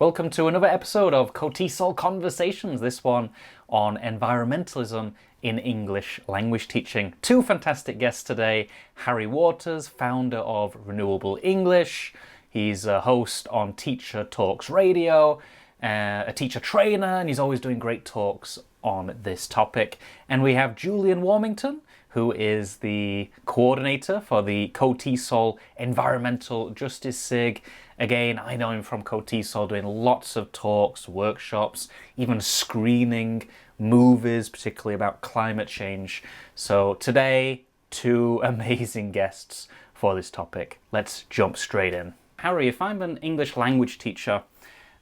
Welcome to another episode of KOTESOL Conversations, this one on environmentalism in English language teaching. Two fantastic guests today. Harry Waters, founder of Renewable English. He's a host on Teacher Talks Radio, a teacher trainer, and he's always doing great talks on this topic. And we have Julian Warmington, who is the coordinator for the KOTESOL Environmental Justice SIG. Again, I know him from KOTESOL doing lots of talks, workshops, even screening movies, particularly about climate change. So today, two amazing guests for this topic. Let's jump straight in. Harry, if I'm an English language teacher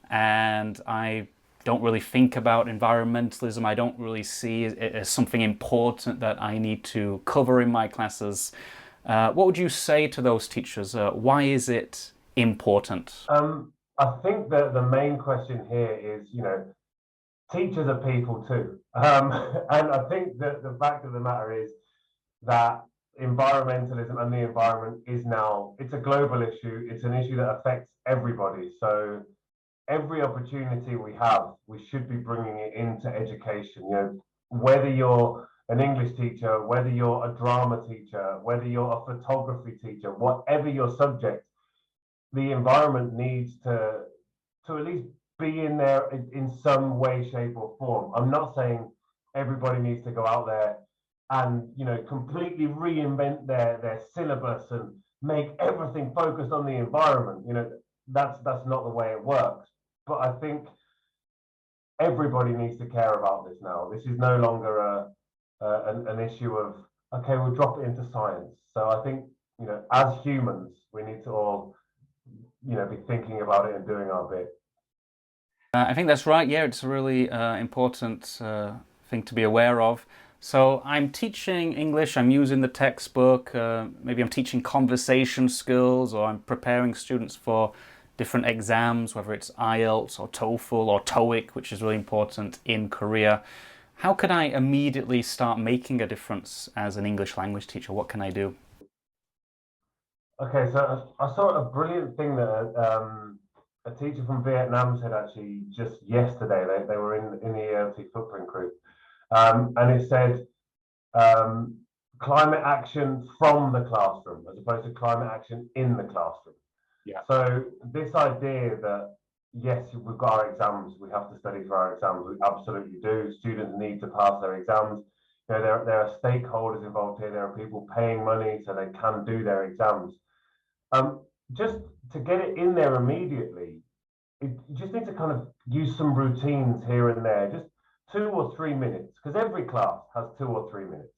and I don't really think about environmentalism, I don't really see it as something important that I need to cover in my classes, what would you say to those teachers? Why is it important? I think that the main question here is, teachers are people too. And I think that the fact of the matter is that environmentalism and the environment it's a global issue. It's an issue that affects everybody. So every opportunity we have, we should be bringing it into education. Whether you're an English teacher, whether you're a drama teacher, whether you're a photography teacher, whatever your subject, the environment needs to at least be in there in some way, shape, or form. I'm not saying everybody needs to go out there and completely reinvent their syllabus and make everything focused on the environment. That's not the way it works. But I think everybody needs to care about this now. This is no longer an issue of, okay, we'll drop it into science. So I think, as humans, we need to all, be thinking about it and doing our bit. I think that's right. Yeah, it's a really important thing to be aware of. So I'm teaching English, I'm using the textbook, maybe I'm teaching conversation skills, or I'm preparing students for different exams, whether it's IELTS or TOEFL or TOEIC, which is really important in Korea. How can I immediately start making a difference as an English language teacher? What can I do? Okay, so I saw a brilliant thing that a teacher from Vietnam said actually just yesterday. They were in the ELT footprint group, and it said climate action from the classroom as opposed to climate action in the classroom. Yeah. So this idea that, yes, we've got our exams, we have to study for our exams, we absolutely do. Students need to pass their exams. There are stakeholders involved here. There are people paying money so they can do their exams. Just to get it in there immediately, you just need to kind of use some routines here and there, just 2 or 3 minutes, because every class has 2 or 3 minutes.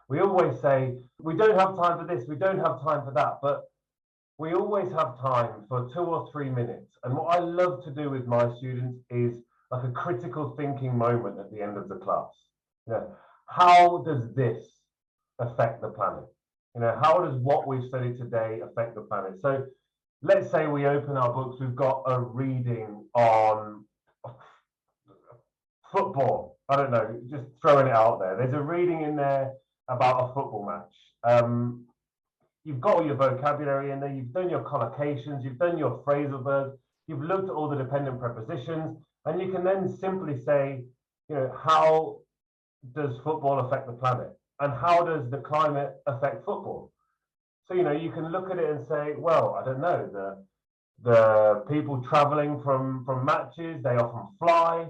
We always say, we don't have time for this, we don't have time for that, but we always have time for 2 or 3 minutes. And what I love to do with my students is like a critical thinking moment at the end of the class. How does this affect the planet? How does what we've studied today affect the planet? So let's say we open our books, we've got a reading on football. I don't know, just throwing it out there. There's a reading in there about a football match. You've got all your vocabulary in there, you've done your collocations, you've done your phrasal verbs, you've looked at all the dependent prepositions, and you can then simply say, how does football affect the planet? And how does the climate affect football? So, you can look at it and say, well, I don't know, the people traveling from matches, they often fly.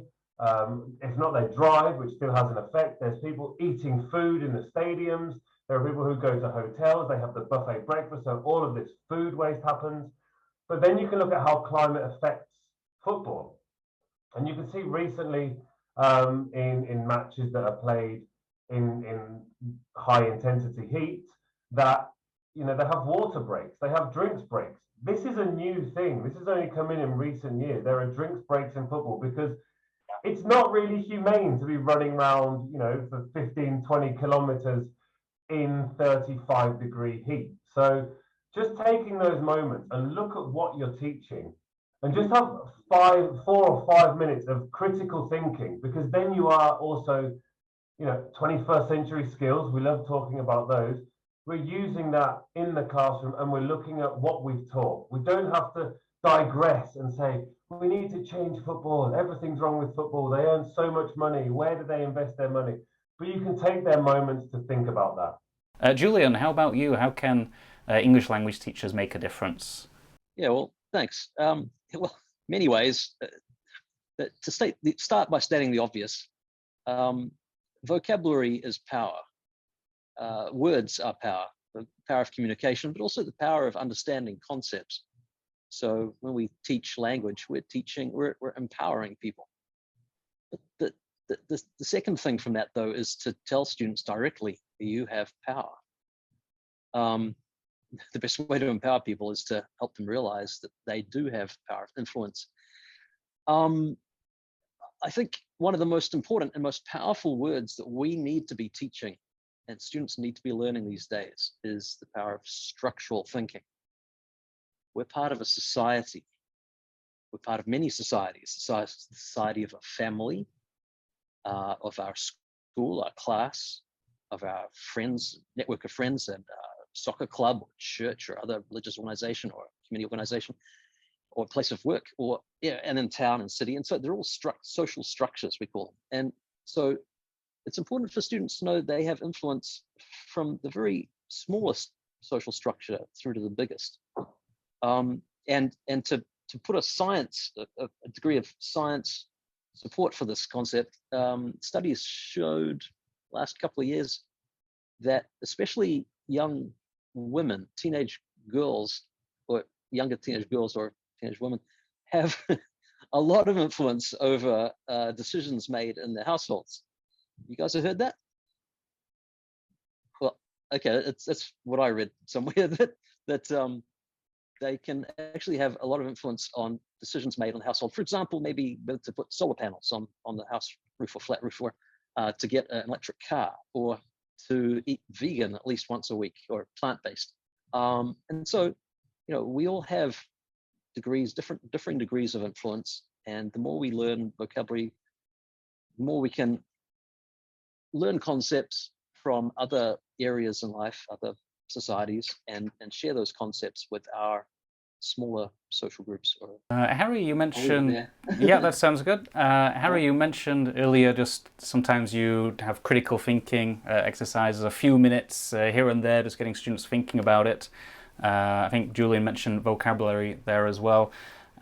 If not, they drive, which still has an effect. There's people eating food in the stadiums. There are people who go to hotels, they have the buffet breakfast, so all of this food waste happens. But then you can look at how climate affects football. And you can see recently in matches that are played in high intensity heat that, they have water breaks, they have drinks breaks. This is a new thing. This has only come in recent years. There are drinks breaks in football because it's not really humane to be running around, for 15, 20 kilometers in 35-degree heat. So just taking those moments and look at what you're teaching and just have 4 or 5 minutes of critical thinking, because then you are also, 21st century skills. We love talking about those. We're using that in the classroom and we're looking at what we've taught. We don't have to digress and say, we need to change football. Everything's wrong with football. They earn so much money. Where do they invest their money? But you can take their moments to think about that. Julian, how about you? How can English language teachers make a difference? Yeah, well, thanks. Well, many ways. Start by stating the obvious. Vocabulary is power. Words are power, the power of communication, but also the power of understanding concepts. So when we teach language, we're empowering people. But the second thing from that, though, is to tell students directly, you have power. The best way to empower people is to help them realize that they do have power of influence. I think one of the most important and most powerful words that we need to be teaching and students need to be learning these days is the power of structural thinking. We're part of a society. We're part of many societies, the society of a family, of our school, our class, of our friends, network of friends, and soccer club or church or other religious organization or community organization or place of work, or and in town and city. And so they're all social structures, we call them. And so it's important for students to know they have influence from the very smallest social structure through to the biggest. And to put a degree of science support for this concept, studies showed last couple of years that especially young women, teenage girls, or younger teenage girls or teenage women, have a lot of influence over decisions made in their households. You guys have heard that? Well, okay, that's what I read somewhere, that they can actually have a lot of influence on decisions made on the household. For example, maybe to put solar panels on the house roof or flat roof, or to get an electric car, or to eat vegan at least once a week, or plant-based. And so, we all have differing degrees of influence. And the more we learn vocabulary, the more we can learn concepts from other areas in life, other societies, and share those concepts with our smaller social groups. Harry, you mentioned, yeah, that sounds good. Harry, you mentioned earlier just sometimes you have critical thinking exercises, a few minutes here and there, just getting students thinking about it. I think Julian mentioned vocabulary there as well.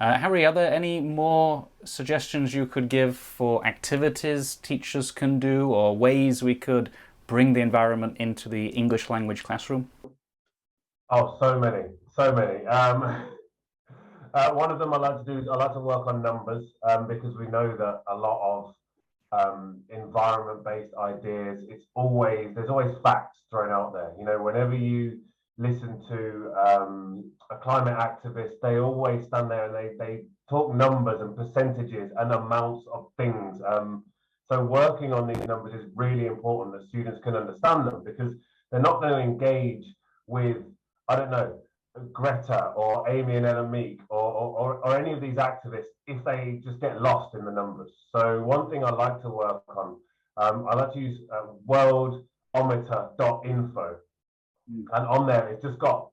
Harry, are there any more suggestions you could give for activities teachers can do, or ways we could bring the environment into the English language classroom? Oh, so many. One of them I like to work on numbers, because we know that a lot of environment-based ideas, there's always facts thrown out there. Whenever you listen to a climate activist, they always stand there and they talk numbers and percentages and amounts of things. So working on these numbers is really important that students can understand them, because they're not going to engage with, I don't know, Greta or Amy and Ellen Meek or any of these activists if they just get lost in the numbers. So one thing I like to work on, I like to use worldometer.info. And on there, it's just got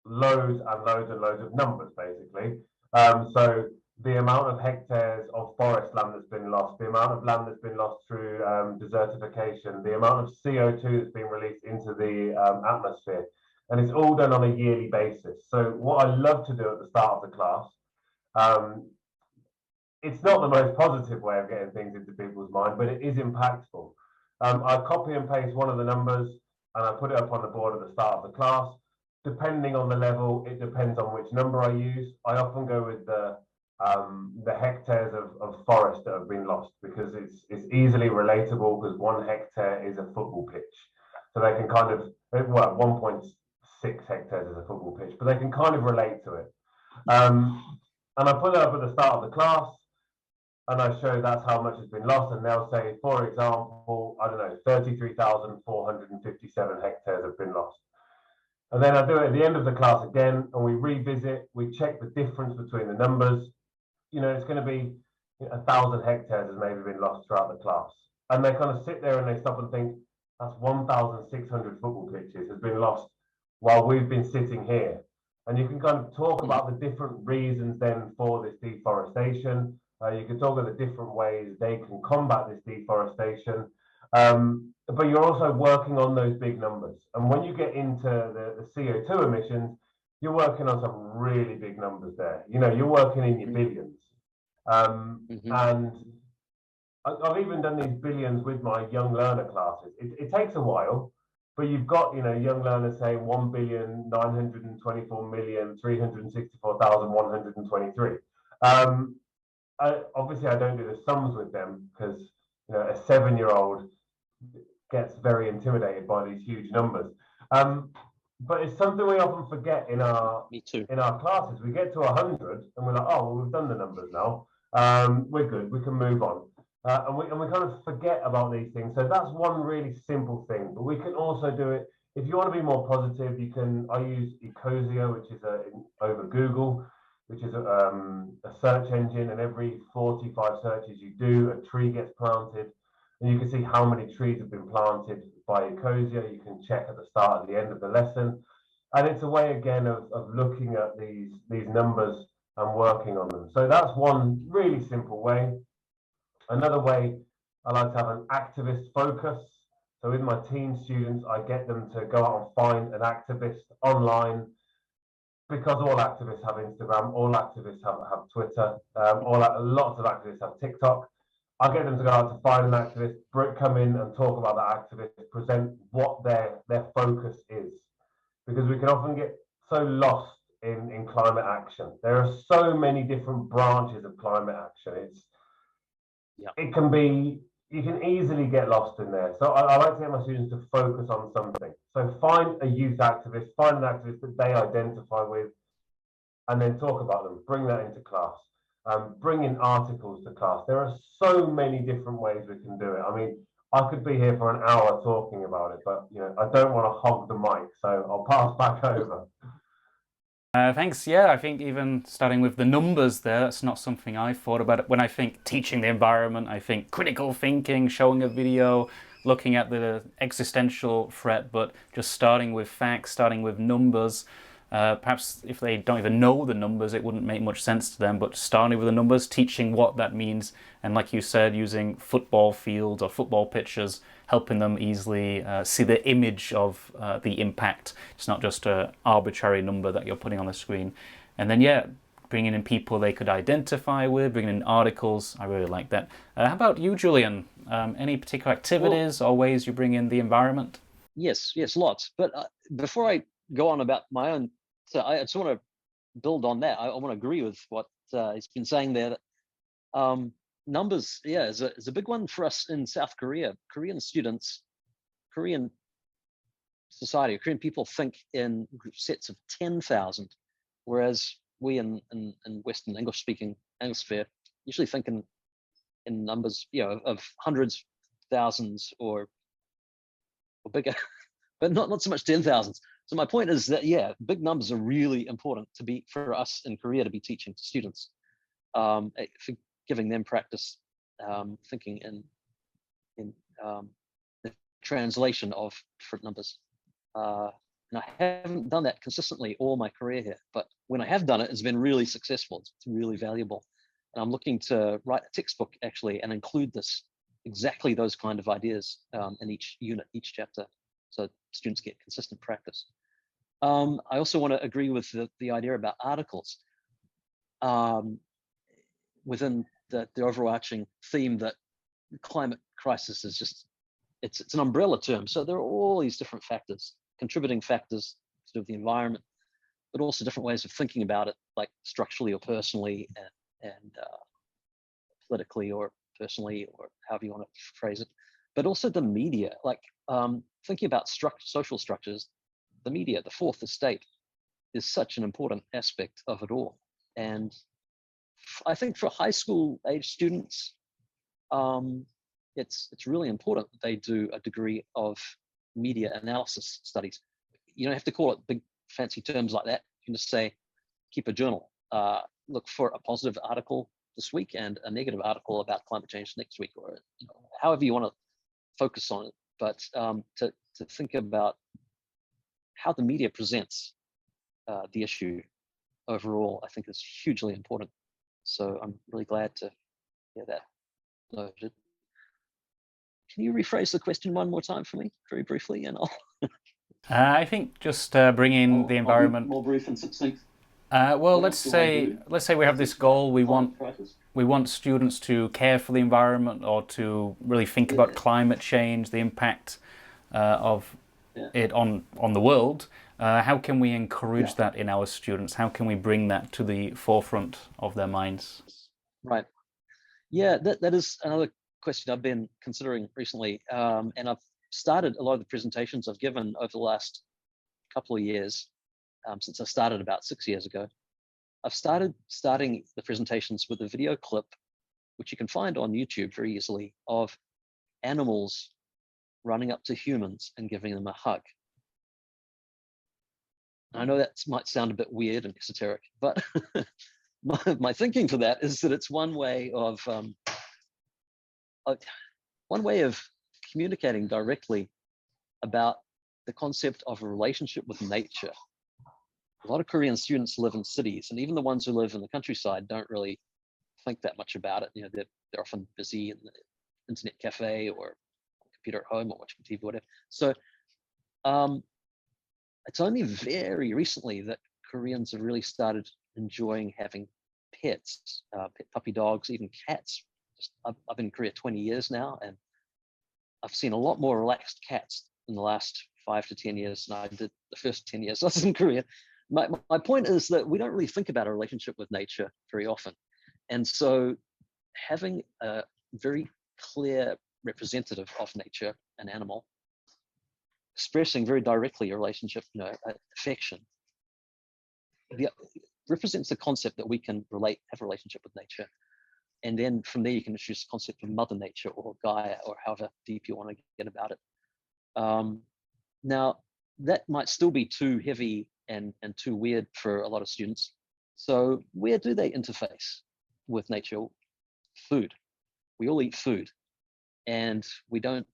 loads and loads and loads of numbers, basically. So the amount of hectares of forest land that's been lost, the amount of land that's been lost through desertification, the amount of CO2 that's been released into the atmosphere. And it's all done on a yearly basis. So what I love to do at the start of the class, it's not the most positive way of getting things into people's mind, but it is impactful. I copy and paste one of the numbers and I put it up on the board at the start of the class. Depending on the level, it depends on which number I use. I often go with the hectares of forest that have been lost, because it's easily relatable, because 1 hectare is a football pitch. So they can kind of, 1.6 hectares is a football pitch, but they can kind of relate to it. And I put it up at the start of the class, and I show that's how much has been lost, and they'll say, for example, I don't know, 33,457 hectares have been lost. And then I do it at the end of the class again, and we revisit, we check the difference between the numbers. It's going to be 1,000 hectares has maybe been lost throughout the class. And they kind of sit there and they stop and think, that's 1,600 football pitches has been lost while we've been sitting here. And you can kind of talk about the different reasons then for this deforestation. You can talk about the different ways they can combat this deforestation. But you're also working on those big numbers. And when you get into the CO2 emissions, you're working on some really big numbers there. You know, you're working in your billions. And I've even done these billions with my young learner classes. It takes a while, but you've got, you know, young learners saying 1,924,364,123. Obviously, I don't do the sums with them because, you know, a 7-year-old gets very intimidated by these huge numbers. But it's something we often forget in our classes. We get to 100 and we're like, oh, well, we've done the numbers now. We're good. We can move on. And we kind of forget about these things. So that's one really simple thing. But we can also do it if you want to be more positive. You can. I use Ecosia, which is over Google, which is a search engine. And every 45 searches you do, a tree gets planted. And you can see how many trees have been planted by Ecosia. You can check at the start and the end of the lesson. And it's a way, again, of looking at these numbers and working on them. So that's one really simple way. Another way, I like to have an activist focus. So with my teen students, I get them to go out and find an activist online, because all activists have Instagram, all activists have Twitter, lots of activists have TikTok. I get them to go out to find an activist, come in and talk about that activist, present what their focus is. Because we can often get so lost in climate action. There are so many different branches of climate action. It can be, you can easily get lost in there. So I like to get my students to focus on something. So find a youth activist, find an activist that they identify with, and then talk about them, bring that into class. Bring in articles to class. There are so many different ways we can do it. I mean, I could be here for an hour talking about it, but you know, I don't want to hog the mic, so I'll pass back over. Thanks. Yeah, I think even starting with the numbers there, that's not something I thought about. When I think teaching the environment, I think critical thinking, showing a video, looking at the existential threat, but just starting with facts, starting with numbers. Perhaps if they don't even know the numbers, it wouldn't make much sense to them, but starting with the numbers, teaching what that means, and like you said, using football fields or football pitches, helping them easily see the image of the impact. It's not just an arbitrary number that you're putting on the screen. And then, yeah, bringing in people they could identify with, bringing in articles. I really like that. How about you, Julian? Any particular activities or ways you bring in the environment? Yes, lots. But before I go on about my own, so I just want to build on that. I want to agree with what he's been saying there. That, numbers, yeah, is a big one for us in South Korea. Korean students, Korean society, Korean people think in sets of 10,000, whereas we in Western English-speaking Anglosphere usually think in numbers, you know, of hundreds, thousands, or bigger, but not so much 10,000s. So my point is that, yeah, big numbers are really important for us in Korea to be teaching to students, for giving them practice thinking in the translation of different numbers. And I haven't done that consistently all my career here, but when I have done it, it's been really successful. It's really valuable. And I'm looking to write a textbook actually and include exactly those kind of ideas in each unit, each chapter, so students get consistent practice. I also want to agree with the idea about articles within the overarching theme that climate crisis is just, it's an umbrella term. So there are all these different factors, contributing factors to the environment, but also different ways of thinking about it, like structurally or personally, and politically or personally, or however you want to phrase it. But also the media, like thinking about social structures. The media, the fourth estate, is such an important aspect of it all. And I think for high school age students, it's really important that they do a degree of media analysis studies. You don't have to call it big fancy terms like that. You can just say, keep a journal. Look for a positive article this week and a negative article about climate change next week, or however you want to focus on it. But to think about how the media presents the issue overall, I think, is hugely important. So I'm really glad to hear that noted. Can you rephrase the question one more time for me, very briefly, and I'll. I think just bringing the environment. I'll be more brief and succinct. Well, let's say we have this goal. We want students to care for the environment, or to really think about climate change, the impact of it on the world. How can we encourage that in our students? How can we bring that to the forefront of their minds? Right. Yeah, that is another question I've been considering recently, and I've started a lot of the presentations I've given over the last couple of years, since I started about 6 years ago. I've starting the presentations with a video clip, which you can find on YouTube very easily, of animals running up to humans and giving them a hug. I know that might sound a bit weird and esoteric, but my thinking for that is that it's one way of communicating directly about the concept of a relationship with nature. A lot of Korean students live in cities, and even the ones who live in the countryside don't really think that much about it. You know, they're often busy in the internet cafe or computer at home or watching TV, whatever. So it's only very recently that Koreans have really started enjoying having pets, pet puppy dogs, even cats. I've been in Korea 20 years now, and I've seen a lot more relaxed cats in the last 5 to 10 years than I did the first 10 years I was in Korea. My point is that we don't really think about a relationship with nature very often. And so having a very clear representative of nature, an animal, expressing very directly a relationship, affection, represents the concept that we can have a relationship with nature. And then from there, you can introduce the concept of Mother Nature or Gaia, or however deep you want to get about it. Now, that might still be too heavy and too weird for a lot of students. So where do they interface with nature? Food. We all eat food, and we don't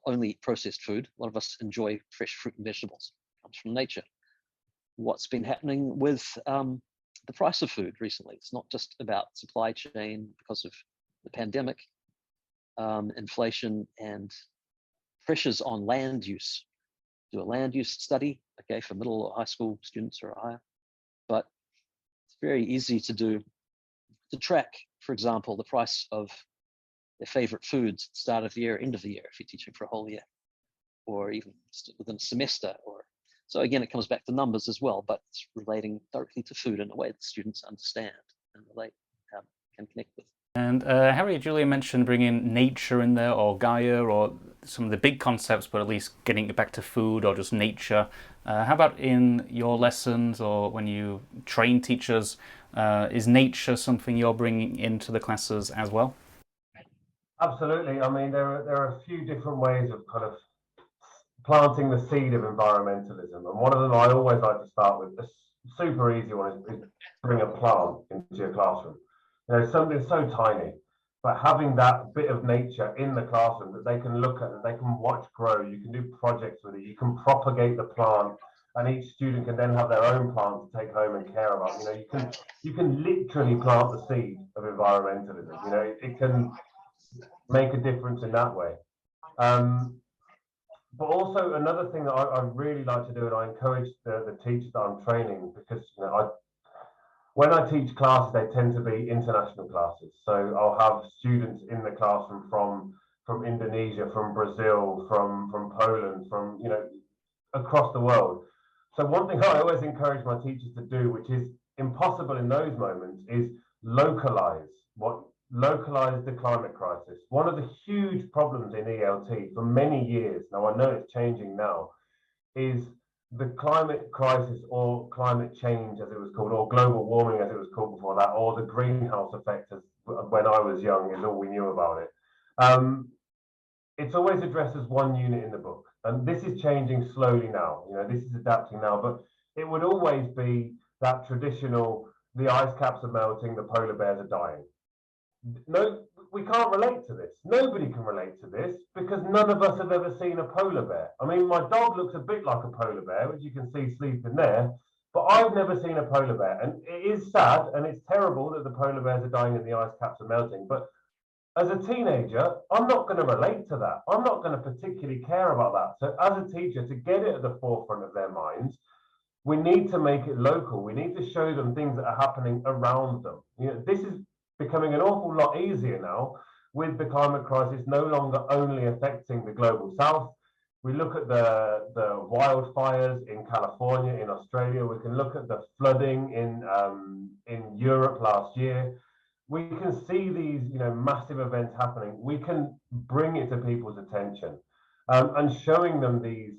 only eat processed food. A lot of us enjoy fresh fruit and vegetables. It comes from nature. What's been happening with the price of food recently? It's not just about supply chain because of the pandemic, inflation, and pressures on land use. Do a land use study, okay, for middle or high school students or higher. But it's very easy to track, for example, the price of their favorite foods at the start of the year, end of the year, if you're teaching for a whole year, or even within a semester. So again, it comes back to numbers as well, but it's relating directly to food in a way that students understand and relate, can connect with. And Harry, Julian mentioned bringing nature in there, or Gaia, or some of the big concepts, but at least getting it back to food or just nature. How about in your lessons, or when you train teachers, is nature something you're bringing into the classes as well? Absolutely. I mean, there are a few different ways of kind of planting the seed of environmentalism, and one of them I always like to start with, a super easy one, is bring a plant into your classroom. Something so tiny, but having that bit of nature in the classroom that they can look at, that they can watch grow. You can do projects with it. You can propagate the plant, and each student can then have their own plant to take home and care about. You can literally plant the seed of environmentalism. It can make a difference in that way. But also another thing that I really like to do, and I encourage the teachers that I'm training, because when I teach classes, they tend to be international classes. So I'll have students in the classroom from Indonesia, from Brazil, from Poland, from across the world. So one thing I always encourage my teachers to do, which is impossible in those moments, is localize the climate crisis. One of the huge problems in ELT for many years, now I know it's changing now, is the climate crisis, or climate change as it was called, or global warming as it was called before that, or the greenhouse effect, as when I was young, is all we knew about it. It's always addressed as one unit in the book, and this is changing slowly now. This is adapting now, but it would always be that traditional, the ice caps are melting, the polar bears are dying. No, we can't relate to this. Nobody can relate to this, because none of us have ever seen a polar bear. I mean, my dog looks a bit like a polar bear, which you can see sleeping there, But I've never seen a polar bear. And it is sad and it's terrible that the polar bears are dying and the ice caps are melting. But as a teenager, I'm not going to relate to that. I'm not going to particularly care about that. So as a teacher, to get it at the forefront of their minds, we need to make it local. We need to show them things that are happening around them. This is becoming an awful lot easier now with the climate crisis no longer only affecting the global south. We look at the wildfires in California, in Australia. We can look at the flooding in Europe last year. We can see these massive events happening. We can bring it to people's attention, and showing them these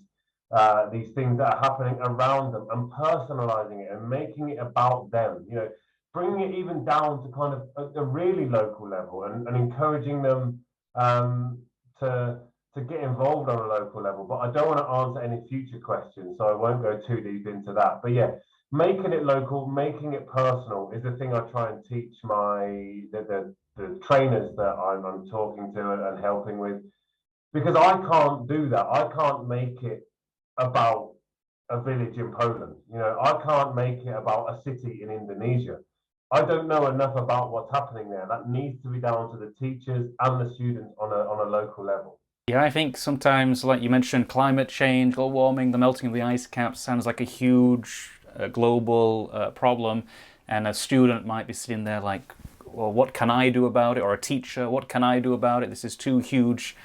things that are happening around them and personalizing it and making it about them. Bringing it even down to kind of a really local level, and encouraging them to get involved on a local level. But I don't want to answer any future questions, so I won't go too deep into that. But yeah, making it local, making it personal is the thing I try and teach the trainers that I'm talking to and helping with, because I can't do that. I can't make it about a village in Poland. I can't make it about a city in Indonesia. I don't know enough about what's happening there. That needs to be down to the teachers and the students on a local level. Yeah, I think sometimes, like you mentioned, climate change, global warming, the melting of the ice caps sounds like a huge global problem, and a student might be sitting there like, well, what can I do about it? Or a teacher, what can I do about it? This is too huge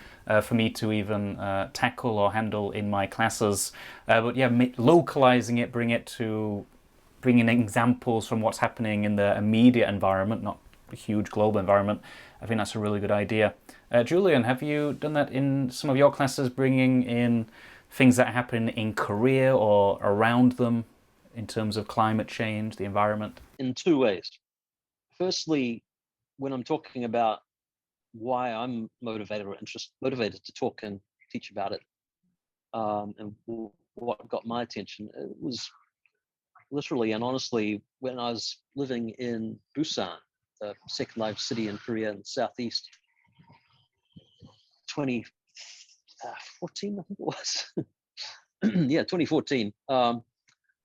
for me to even tackle or handle in my classes. But yeah, localizing it, bringing examples from what's happening in the immediate environment, not a huge global environment. I think that's a really good idea. Julian, have you done that in some of your classes, bringing in things that happen in Korea or around them in terms of climate change, the environment? In two ways. Firstly, when I'm talking about why I'm motivated to talk and teach about it, and what got my attention, it was literally and honestly when I was living in Busan, the second largest city in Korea in the southeast, 2014, I think it was. Yeah, 2014.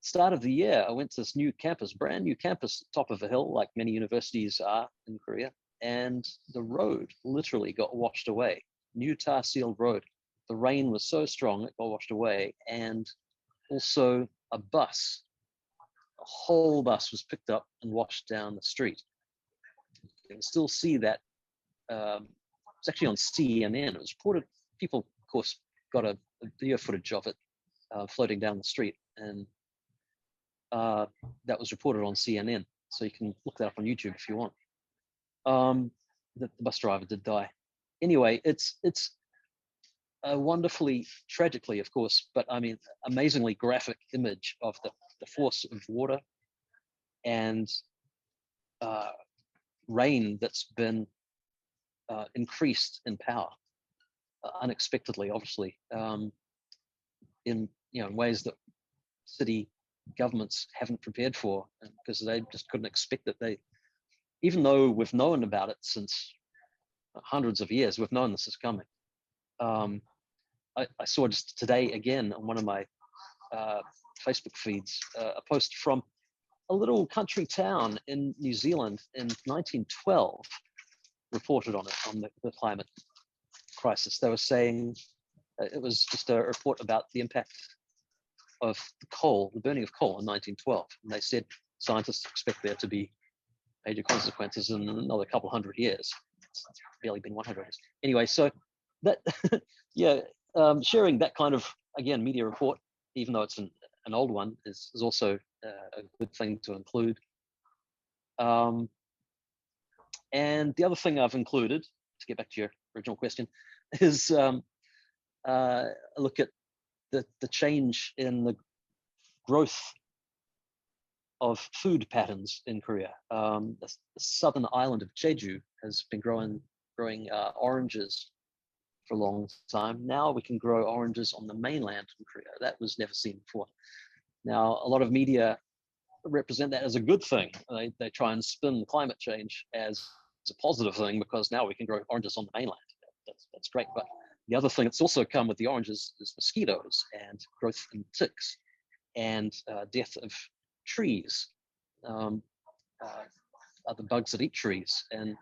Start of the year, I went to this new campus, brand new campus, top of a hill, like many universities are in Korea, and the road literally got washed away. New tar sealed road. The rain was so strong it got washed away, and also a whole bus was picked up and washed down the street. You can still see that. It's actually on CNN. It was reported. People, of course, got a video footage of it floating down the street, and that was reported on CNN. So you can look that up on YouTube if you want. The bus driver did die. Anyway, it's a wonderfully, tragically, of course, but I mean, amazingly graphic image of the force of water and rain that's been increased in power unexpectedly, obviously, in ways that city governments haven't prepared for, because they just couldn't expect it. Even though we've known about it since hundreds of years, we've known this is coming. I saw just today again on one of my Facebook feeds a post from a little country town in New Zealand in 1912 reported on it, on the climate crisis. They were saying it was just a report about the impact of the burning of coal in 1912. And they said scientists expect there to be major consequences in another couple hundred years. It's barely been 100 years. Anyway, so that, yeah, sharing that kind of, again, media report, even though it's an old one, is also a good thing to include. And the other thing I've included, to get back to your original question, is a look at the change in the growth of food patterns in Korea. The southern island of Jeju has been growing oranges for a long time. Now we can grow oranges on the mainland in Korea. That was never seen before. Now, a lot of media represent that as a good thing. They try and spin climate change as a positive thing because now we can grow oranges on the mainland. That's great. But the other thing that's also come with the oranges is mosquitoes and growth in ticks and death of trees are the bugs that eat trees, and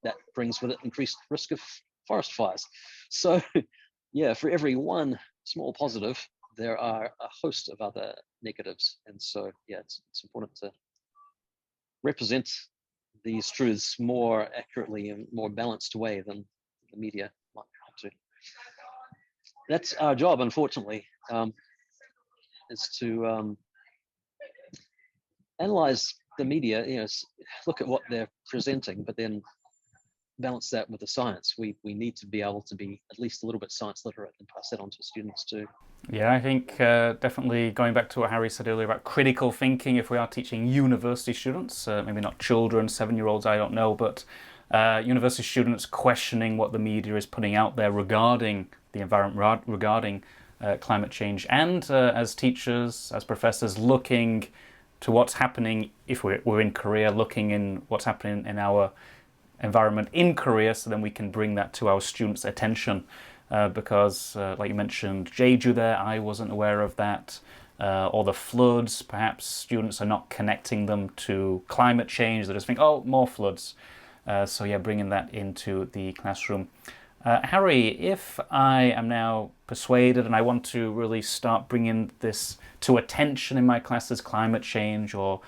that brings with it increased risk of forest fires. So yeah, for every one small positive, there are a host of other negatives. And so yeah, it's important to represent these truths more accurately and more balanced way than the media might try to. That's our job, unfortunately, is to analyze the media, look at what they're presenting, but then balance that with the science. We need to be able to be at least a little bit science literate and pass that on to students too. Yeah, I think definitely going back to what Harry said earlier about critical thinking, if we are teaching university students, maybe not children, 7-year-olds, I don't know, but university students questioning what the media is putting out there regarding the environment, regarding climate change, and as teachers, as professors, looking to what's happening, if we're in Korea, looking in what's happening in our environment in Korea, so then we can bring that to our students' attention. Because, like you mentioned, Jeju there, I wasn't aware of that. Or the floods, perhaps students are not connecting them to climate change. They just think, oh, more floods. So yeah, bringing that into the classroom. Harry, if I am now persuaded and I want to really start bringing this to attention in my classes, climate change or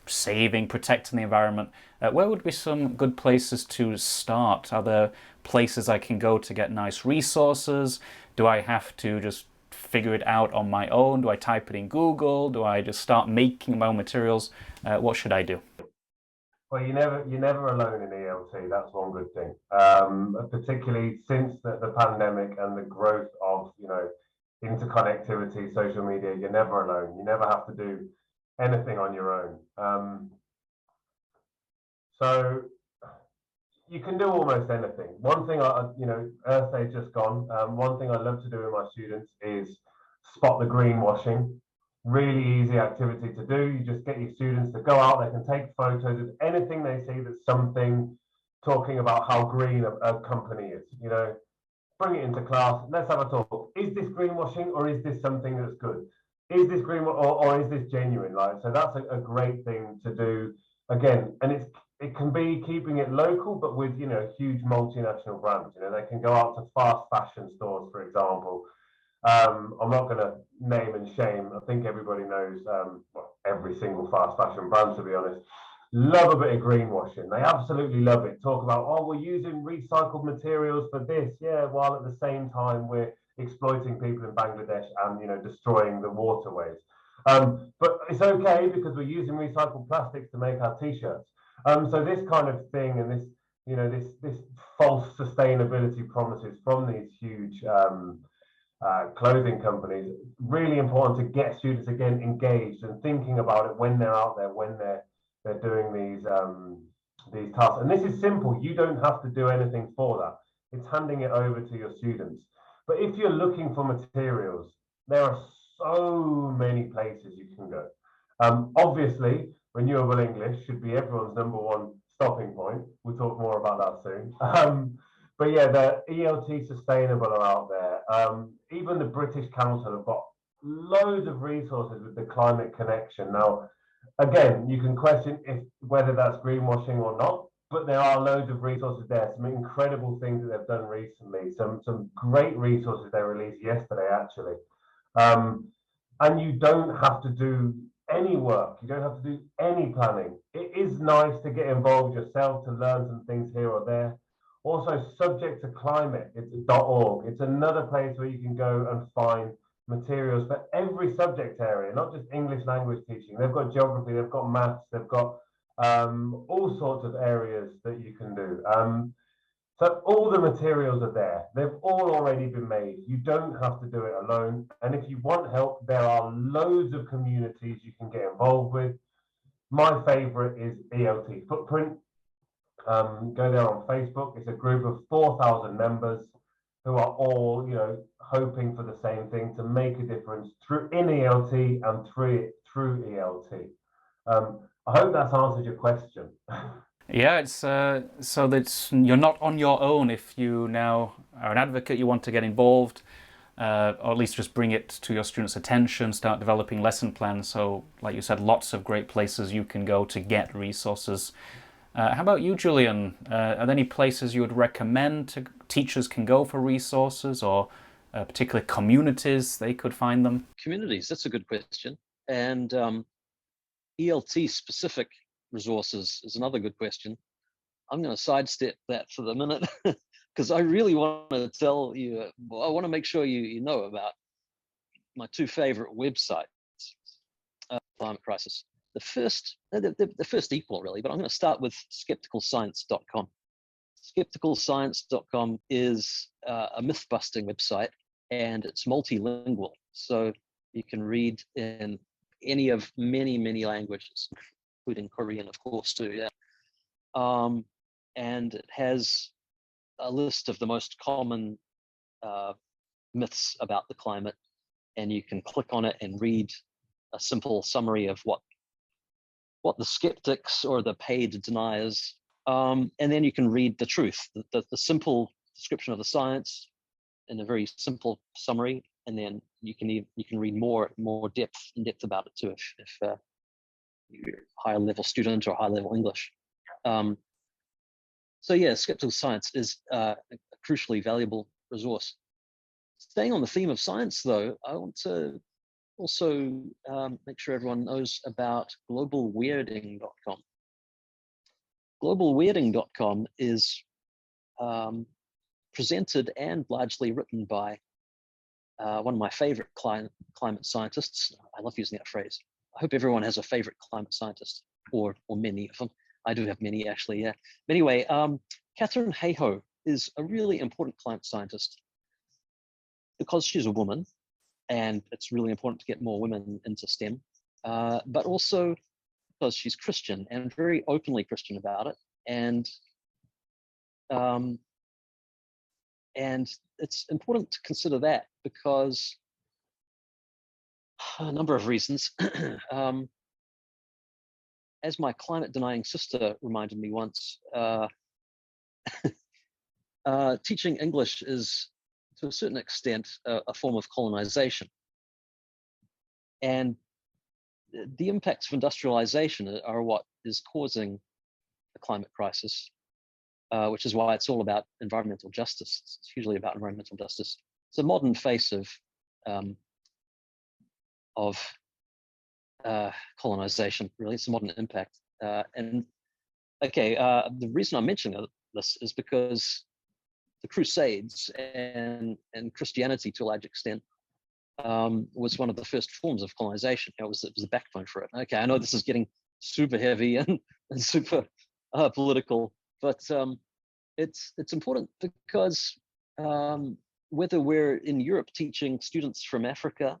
saving, protecting the environment, where would be some good places to start? Are there places I can go to get nice resources? Do I have to just figure it out on my own? Do I type it in Google? Do I just start making my own materials? What should I do? Well, you're never alone in ELT. That's one good thing. Particularly since the pandemic and the growth of interconnectivity, social media. You're never alone. You never have to do anything on your own. So you can do almost anything. One thing Earth Day's just gone. One thing I love to do with my students is spot the greenwashing. Really easy activity to do. You just get your students to go out. They can take photos of anything they see that's something talking about how green a company is. Bring it into class. Let's have a talk. Is this greenwashing or is this something that's good? Is this green or is this genuine? So that's a great thing to do. Again, and it can be keeping it local, but with huge multinational brands. They can go out to fast fashion stores, for example. I'm not going to name and shame. I think everybody knows every single fast fashion brand, to be honest. Love a bit of greenwashing. They absolutely love it. Talk about, oh, we're using recycled materials for this. Yeah, while at the same time we're exploiting people in Bangladesh and destroying the waterways. But it's okay because we're using recycled plastics to make our t-shirts. So this kind of thing and this false sustainability promises from these huge clothing companies, really important to get students again engaged and thinking about it when they're out there, when they're doing these tasks. And this is simple. You don't have to do anything for that. It's handing it over to your students. But if you're looking for materials, there are so many places you can go. Obviously, renewable English should be everyone's number one stopping point. We'll talk more about that soon. But yeah, the ELT Sustainable are out there. Even the British Council have got loads of resources with the Climate Connection. Now, again, you can question whether that's greenwashing or not, but there are loads of resources there. Some incredible things that they've done recently. Some great resources they released yesterday, actually. And you don't have to do any work. You don't have to do any planning. It is nice to get involved yourself to learn some things here or there. Also, Subject to Climate, it's .org. It's another place where you can go and find materials for every subject area, not just English language teaching. They've got geography, they've got maths, they've got all sorts of areas that you can do. So all the materials are there. They've all already been made. You don't have to do it alone. And if you want help, there are loads of communities you can get involved with. My favorite is ELT Footprint. Go there on Facebook. It's a group of 4,000 members who are all, hoping for the same thing, to make a difference in ELT and through ELT. I hope that's answered your question. Yeah, it's so that you're not on your own. If you now are an advocate, you want to get involved, or at least just bring it to your students' attention, start developing lesson plans. So, like you said, lots of great places you can go to get resources. How about you, Julian? Are there any places you would recommend teachers can go for resources, or particular communities they could find them? Communities, that's a good question. And ELT specific resources is another good question. I'm going to sidestep that for the minute because I really want to tell you, I want to make sure you know about my two favorite websites, climate crisis. The first equal really, but I'm going to start with skepticalscience.com. Skepticalscience.com is a myth-busting website, and it's multilingual. So you can read in any of many languages, including Korean, of course, too. Yeah. And it has a list of the most common myths about the climate, and you can click on it and read a simple summary of what the skeptics or the paid deniers, and then you can read the truth, the simple description of the science in a very simple summary, and then you can read more in depth about it too if you're a higher level student or high level English. So yeah, skeptical science is a crucially valuable resource. Staying on the theme of science though, I want to also make sure everyone knows about globalweirding.com. Globalweirding.com is presented and largely written by one of my favorite climate scientists. I love using that phrase. I hope everyone has a favorite climate scientist, or many of them. I do have many, actually, yeah. But anyway, Katharine Hayhoe is a really important climate scientist because she's a woman, and it's really important to get more women into STEM, but also because she's Christian and very openly Christian about it. And it's important to consider that because a number of reasons. As my climate denying sister reminded me once, teaching English is to a certain extent a form of colonization. And the impacts of industrialization are what is causing the climate crisis, which is why it's all about environmental justice. It's usually about environmental justice. It's a modern face of colonization, really. It's a modern impact. The reason I'm mentioning this is because the Crusades and Christianity, to a large extent, was one of the first forms of colonization. It was the backbone for it. Okay, I know this is getting super heavy and super political, but it's important because whether we're in Europe teaching students from Africa,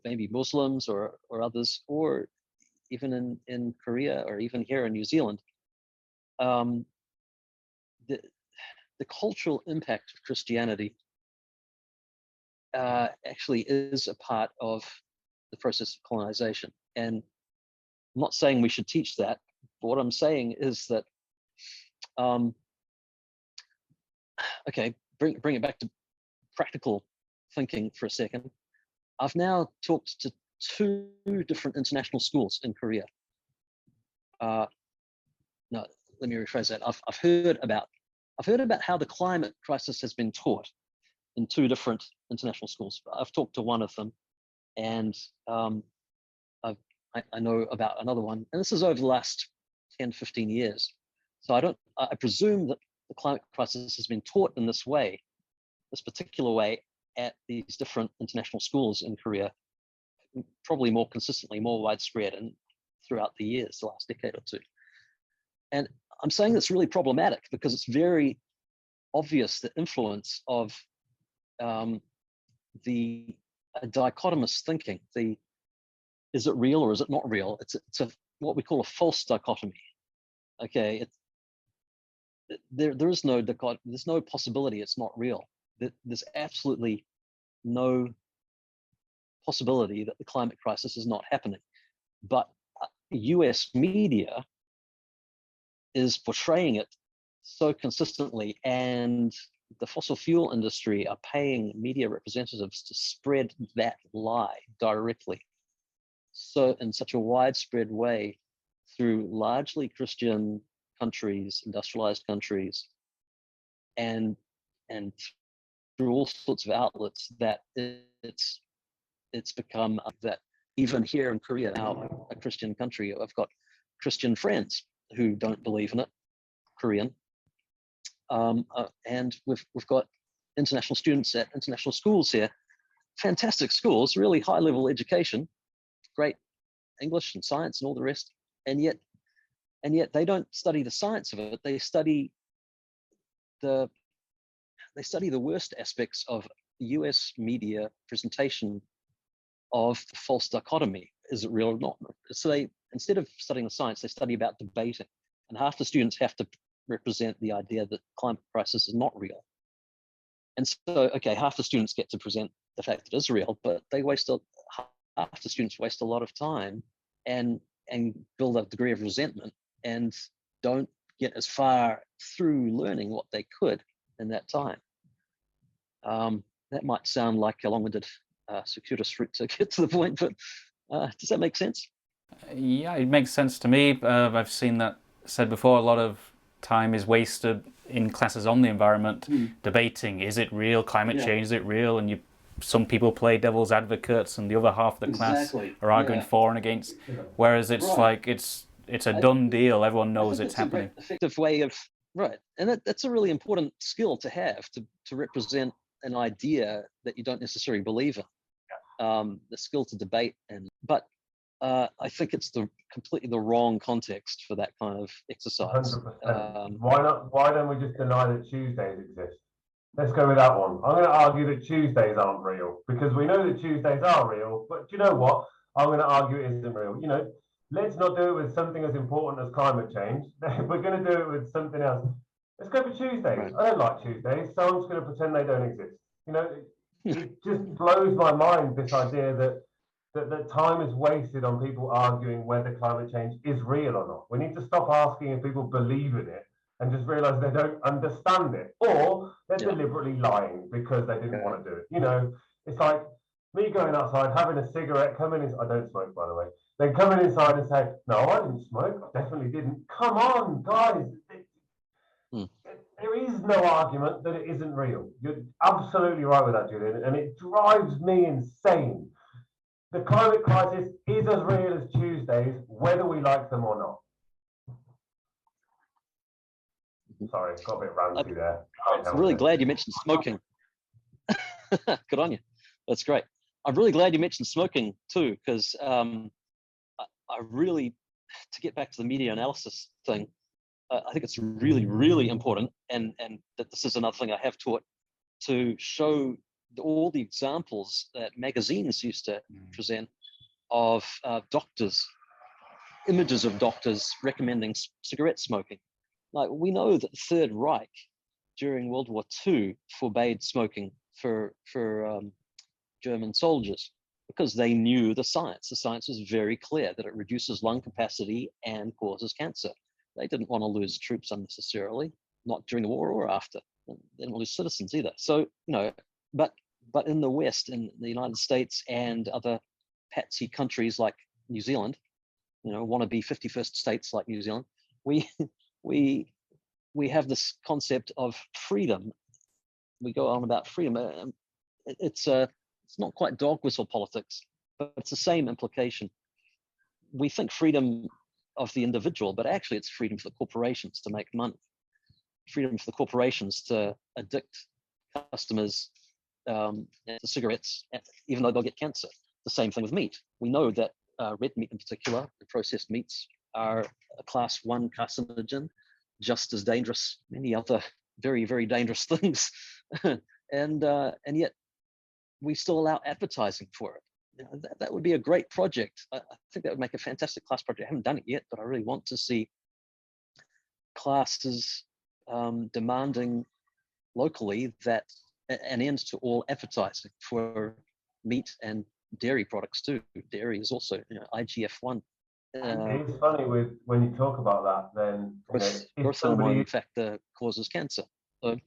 maybe Muslims or others, or even in Korea or even here in New Zealand, the cultural impact of Christianity actually is a part of the process of colonization. And I'm not saying we should teach that, but what I'm saying is that, bring it back to practical thinking for a second. I've now talked to 2 different international schools in Korea. No, let me rephrase that. I've heard about how the climate crisis has been taught in 2 different international schools. I've talked to one of them, and I know about another one, and this is over the last 10, 15 years. So I presume that the climate crisis has been taught in this way, this particular way, at these different international schools in Korea, probably more consistently, more widespread, and throughout the years, the last decade or 2. And I'm saying that's really problematic because it's very obvious the influence of the dichotomous thinking. Is it real or is it not real? It's what we call a false dichotomy. Okay, there's no possibility it's not real. There's absolutely no possibility that the climate crisis is not happening. But US media is portraying it so consistently and the fossil fuel industry are paying media representatives to spread that lie directly, so in such a widespread way through largely Christian countries, industrialized countries, and through all sorts of outlets, that it's become that even here in Korea, now a Christian country, I've got Christian friends who don't believe in it, Korean, and we've got international students at international schools here, fantastic schools, really high level education, great English and science and all the rest, and yet they don't study the science of it. They study the worst aspects of US media presentation of the false dichotomy. Is it real or not? So they, instead of studying the science, they study about debating. And half the students have to represent the idea that climate crisis is not real. And so, okay, half the students get to present the fact that it is real, but they half the students waste a lot of time and build a degree of resentment and don't get as far through learning what they could in that time. That might sound like a long-winded circuitous route to get to the point, but does that make sense? Yeah, it makes sense to me. I've seen that said before. A lot of time is wasted in classes on the environment, debating, is it real, climate change, is it real? And some people play devil's advocates and the other half of the class are arguing for and against. Whereas it's like, it's a done deal. Everyone knows it's happening. A effective way of, right. And that's a really important skill to have, to represent an idea that you don't necessarily believe in. The skill to debate, but I think it's completely the wrong context for that kind of exercise. 100%. Why don't we just deny that Tuesdays exist? Let's go with that one. I'm going to argue that Tuesdays aren't real, because we know that Tuesdays are real, but do you know what? I'm going to argue it isn't real. You know, let's not do it with something as important as climate change. We're going to do it with something else. Let's go for Tuesdays. Right. I don't like Tuesdays, so I'm just going to pretend they don't exist. You know, it just blows my mind, this idea that time is wasted on people arguing whether climate change is real or not. We need to stop asking if people believe in it and just realize they don't understand it, or they're deliberately lying because they didn't want to do it. You know, it's like me going outside, having a cigarette, coming in. I don't smoke, by the way. Then coming inside and say, no, I didn't smoke. I definitely didn't. Come on, guys. There is no argument that it isn't real. You're absolutely right with that, Julian, and it drives me insane. The climate crisis is as real as Tuesdays, whether we like them or not. Sorry, got a bit ranty there. I'm really glad you mentioned smoking. Good on you. That's great. I'm really glad you mentioned smoking too, because I really, to get back to the media analysis thing, I think it's really, really important, and that this is another thing I have taught, to show all the examples that magazines used to present of doctors, images of doctors recommending cigarette smoking. Like, we know that the Third Reich during World War II forbade smoking for German soldiers because they knew the science. The science was very clear that it reduces lung capacity and causes cancer. They didn't want to lose troops unnecessarily, not during the war or after. They didn't want to lose citizens either. So, you know, but in the West, in the United States and other patsy countries like New Zealand, you know, wannabe 51st states like New Zealand, we have this concept of freedom. We go on about freedom. It's not quite dog whistle politics, but it's the same implication. We think freedom of the individual, but actually it's freedom for the corporations to make money. Freedom for the corporations to addict customers to cigarettes, even though they'll get cancer. The same thing with meat. We know that red meat in particular, the processed meats, are a class 1 carcinogen, just as dangerous, many other very, very dangerous things. and yet we still allow advertising for it. You know, that would be a great project. I think that would make a fantastic class project. I haven't done it yet, but I really want to see classes demanding locally that an end to all advertising for meat and dairy products too. Dairy is also, you know, IGF-1. It's funny when you talk about that, then growth hormone, in fact, causes cancer. So,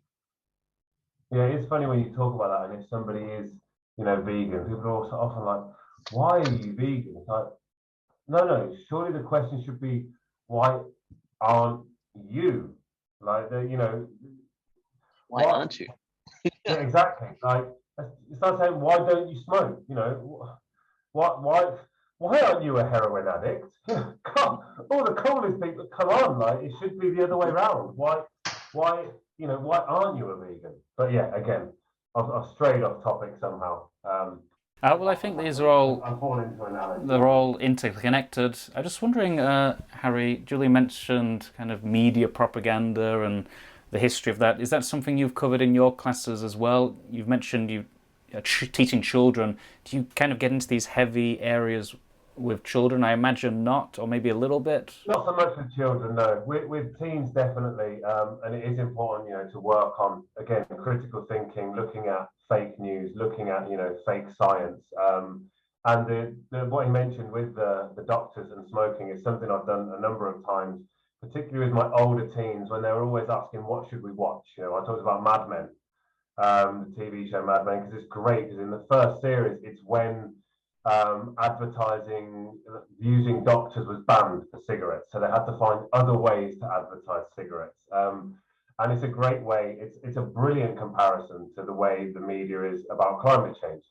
Yeah, it's funny when you talk about that, and if somebody is, vegan, people are also often like, "Why are you vegan?" It's like, no, no. Surely the question should be, "Why aren't you?" Like Why what? aren't you? Yeah, exactly. Like it's like saying, "Why don't you smoke?" Why why aren't you a heroin addict? God, all the coolest people, come on, like it should be the other way around. Why, why aren't you a vegan? But yeah, again, I've strayed off topic somehow. Well, I think these are all I'm falling into they're analogy. all interconnected. I'm just wondering, Harry, Julie mentioned kind of media propaganda and the history of that. Is that something you've covered in your classes as well? You've mentioned you teaching children. Do you kind of get into these heavy areas with children? I imagine not, or maybe a little bit. Not so much with children, no. With teens, definitely, and it is important, to work on again critical thinking, looking at fake news, looking at fake science, and what he mentioned with the doctors and smoking is something I've done a number of times, particularly with my older teens when they're always asking what should we watch. I talked about Mad Men, the TV show Mad Men, because it's great. Because in the first series, it's when advertising using doctors was banned for cigarettes, so they had to find other ways to advertise cigarettes. And it's a great way. It's a brilliant comparison to the way the media is about climate change.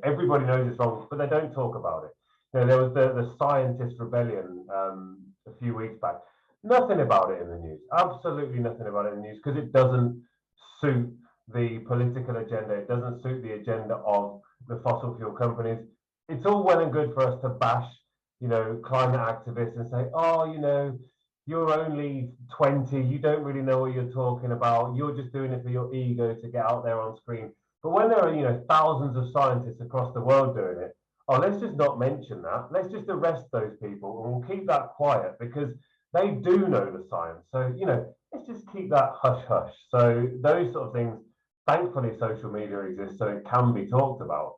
Everybody knows it's wrong, but they don't talk about it. There was the scientist rebellion a few weeks back. Nothing about it in the news. Absolutely nothing about it in the news because it doesn't suit the political agenda. It doesn't suit the agenda of the fossil fuel companies. It's all well and good for us to bash, climate activists and say, oh, you're only 20, you don't really know what you're talking about. You're just doing it for your ego to get out there on screen. But when there are, thousands of scientists across the world doing it, oh, let's just not mention that. Let's just arrest those people and we'll keep that quiet because they do know the science. So, let's just keep that hush hush. So those sort of things, thankfully social media exists so it can be talked about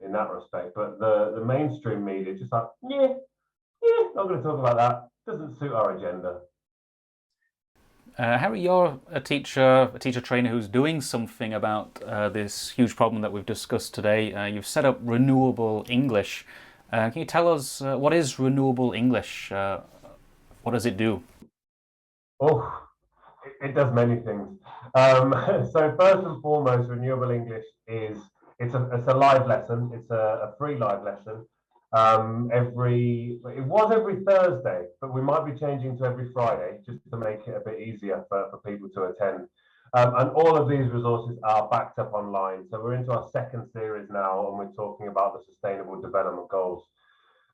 in that respect, but the mainstream media just like not going to talk about that, doesn't suit our agenda. Harry, you're a teacher trainer who's doing something about this huge problem that we've discussed today. You've set up Renewable English. Can you tell us what is Renewable English? What does it do? Oh, it does many things. So first and foremost, renewable English is it's a live lesson. It's a free live lesson. It was every Thursday, but we might be changing to every Friday just to make it a bit easier for people to attend. And all of these resources are backed up online. So we're into our second series now, and we're talking about the Sustainable Development Goals.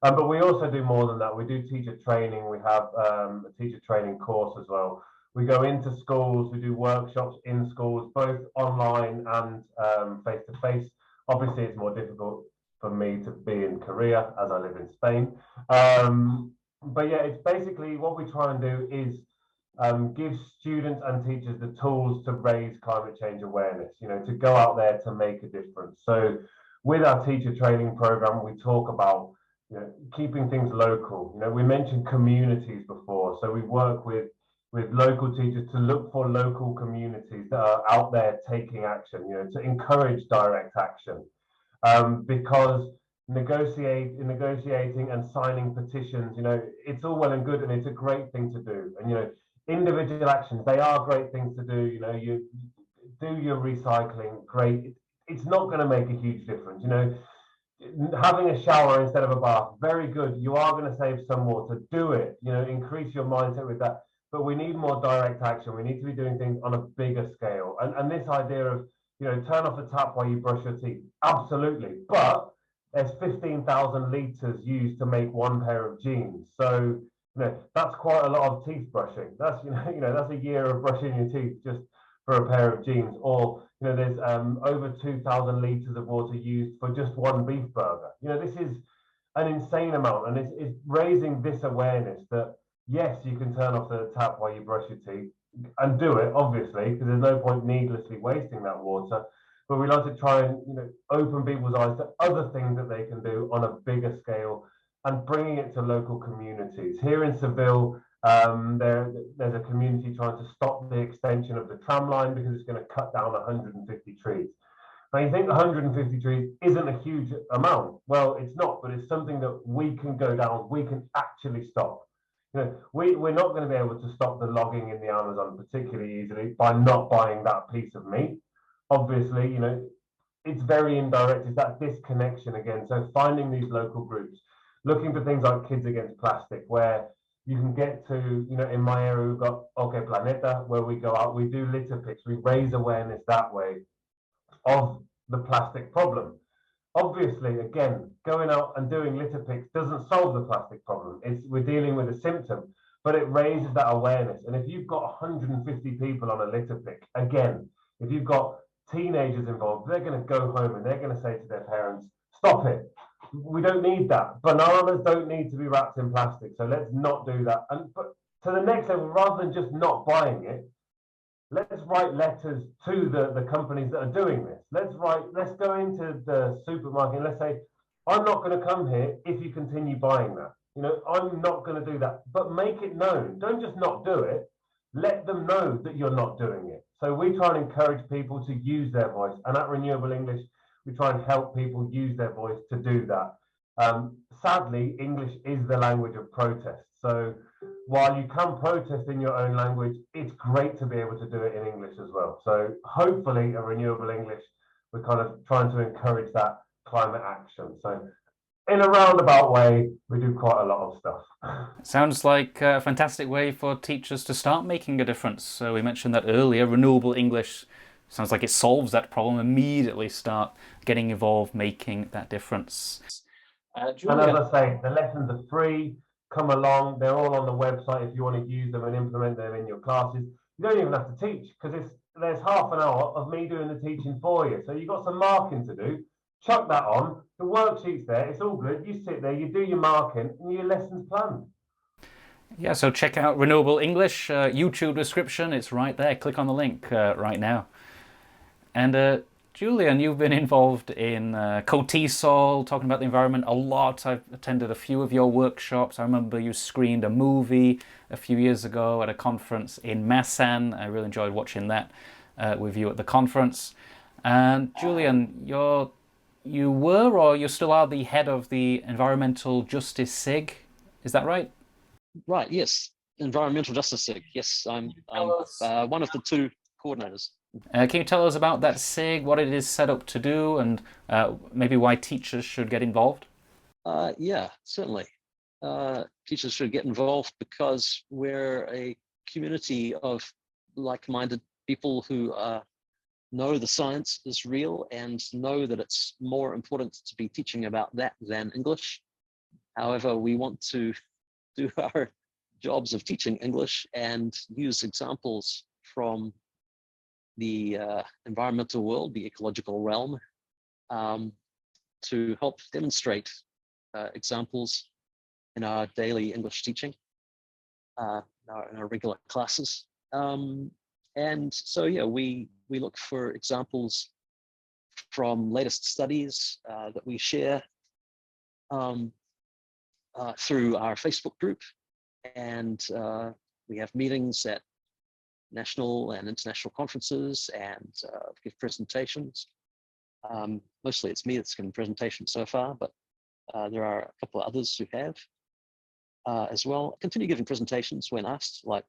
But we also do more than that. We do teacher training. We have a teacher training course as well. We go into schools. We do workshops in schools, both online and face to face. Obviously, it's more difficult for me to be in Korea as I live in Spain. But yeah, it's basically what we try and do is give students and teachers the tools to raise climate change awareness, to go out there to make a difference. So with our teacher training program, we talk about keeping things local. We mentioned communities before, so we work with local teachers to look for local communities that are out there taking action. To encourage direct action, because negotiating and signing petitions, it's all well and good, and it's a great thing to do. And individual actions, they are great things to do. You do your recycling, great. It's not going to make a huge difference. Having a shower instead of a bath, very good. You are going to save some water. Do it. Increase your mindset with that. But we need more direct action. We need to be doing things on a bigger scale. And this idea of turn off the tap while you brush your teeth, absolutely. But there's 15,000 liters used to make one pair of jeans. So that's quite a lot of teeth brushing. That's that's a year of brushing your teeth just for a pair of jeans. Or there's over 2,000 liters of water used for just one beef burger. This is an insane amount, and it's raising this awareness that yes, you can turn off the tap while you brush your teeth and do it, obviously, because there's no point needlessly wasting that water. But we like to try and open people's eyes to other things that they can do on a bigger scale and bringing it to local communities. Here in Seville, There's a community trying to stop the extension of the tram line because it's going to cut down 150 trees. Now, you think 150 trees isn't a huge amount. Well, it's not, but it's something that we can go down, we can actually stop. You know, we're not going to be able to stop the logging in the Amazon particularly easily by not buying that piece of meat. Obviously, you know, it's very indirect. It's that disconnection again. So finding these local groups, looking for things like Kids Against Plastic, where you can get to, you know, in my area, we've got OK Planeta, where we go out, we do litter picks, we raise awareness that way of the plastic problem. Obviously, again, going out and doing litter picks doesn't solve the plastic problem. We're dealing with a symptom, but it raises that awareness. And if you've got 150 people on a litter pick, again, if you've got teenagers involved, they're going to go home and they're going to say to their parents, stop it. We don't need that. Bananas don't need to be wrapped in plastic. So let's not do that. But to the next level, rather than just not buying it, let's write letters to the companies that are doing this. Let's go into the supermarket and let's say, I'm not going to come here if you continue buying that. You know, I'm not going to do that. But make it known. Don't just not do it. Let them know that you're not doing it. So we try and encourage people to use their voice. And at Renewable English, we try and help people use their voice to do that. Sadly, English is the language of protest. So while you can protest in your own language, it's great to be able to do it in English as well. So hopefully at Renewable English, we're kind of trying to encourage that climate action. So in a roundabout way, we do quite a lot of stuff. Sounds like a fantastic way for teachers to start making a difference. So we mentioned that earlier, Renewable English sounds like it solves that problem. Immediately start getting involved, making that difference. And as I say, the lessons are free. Come along. They're all on the website if you want to use them and implement them in your classes. You don't even have to teach because there's half an hour of me doing the teaching for you. So you've got some marking to do. Chuck that on. The worksheet's there. It's all good. You sit there, you do your marking, and your lesson's planned. Yeah, so check out Renewable English, YouTube description. It's right there. Click on the link right now. And Julian, you've been involved in KOTESOL, talking about the environment a lot. I've attended a few of your workshops. I remember you screened a movie a few years ago at a conference in Massan. I really enjoyed watching that with you at the conference. And Julian, you were or you still are the head of the Environmental Justice SIG. Is that right? Right, yes. Environmental Justice SIG. Yes, I'm one of the two coordinators. Can you tell us about that SIG, what it is set up to do, and maybe why teachers should get involved? Yeah, certainly. Teachers should get involved because we're a community of like-minded people who know the science is real and know that it's more important to be teaching about that than English. However, we want to do our jobs of teaching English and use examples from the environmental world, the ecological realm, to help demonstrate examples in our daily English teaching, in our regular classes. And so, yeah, we look for examples from latest studies that we share through our Facebook group. And we have meetings at national and international conferences and give presentations. Mostly it's me that's given presentations so far, but there are a couple of others who have as well. I continue giving presentations when asked, like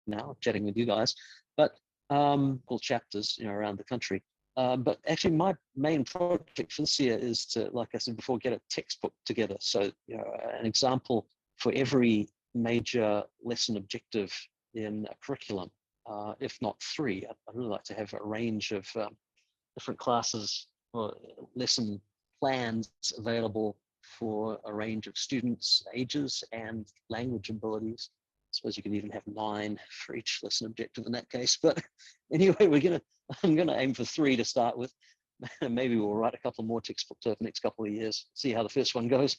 now, chatting with you guys, but all chapters, around the country. But actually my main project for this year is to, like I said before, get a textbook together. So, an example for every major lesson objective in a curriculum. If not three, I'd really like to have a range of different classes or lesson plans available for a range of students' ages and language abilities. I suppose you could even have 9 for each lesson objective in that case. But anyway, I'm gonna aim for 3 to start with. Maybe we'll write a couple more textbooks over the next couple of years. See how the first one goes.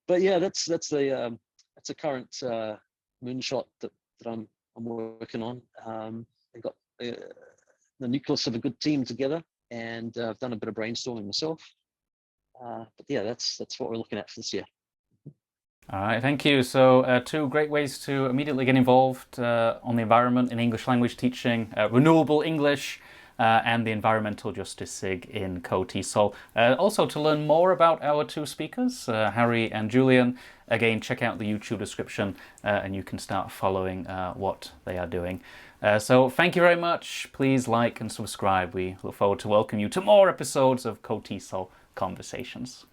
But yeah, that's a current moonshot that I'm working on. I've got the nucleus of a good team together, and I've done a bit of brainstorming myself. But yeah, that's what we're looking at for this year. All right, thank you. So two great ways to immediately get involved on the environment in English language teaching, renewable English, and the Environmental Justice SIG in KOTESOL. Also, to learn more about our two speakers, Harry and Julian, again, check out the YouTube description and you can start following what they are doing. So thank you very much. Please like and subscribe. We look forward to welcoming you to more episodes of KOTESOL Conversations.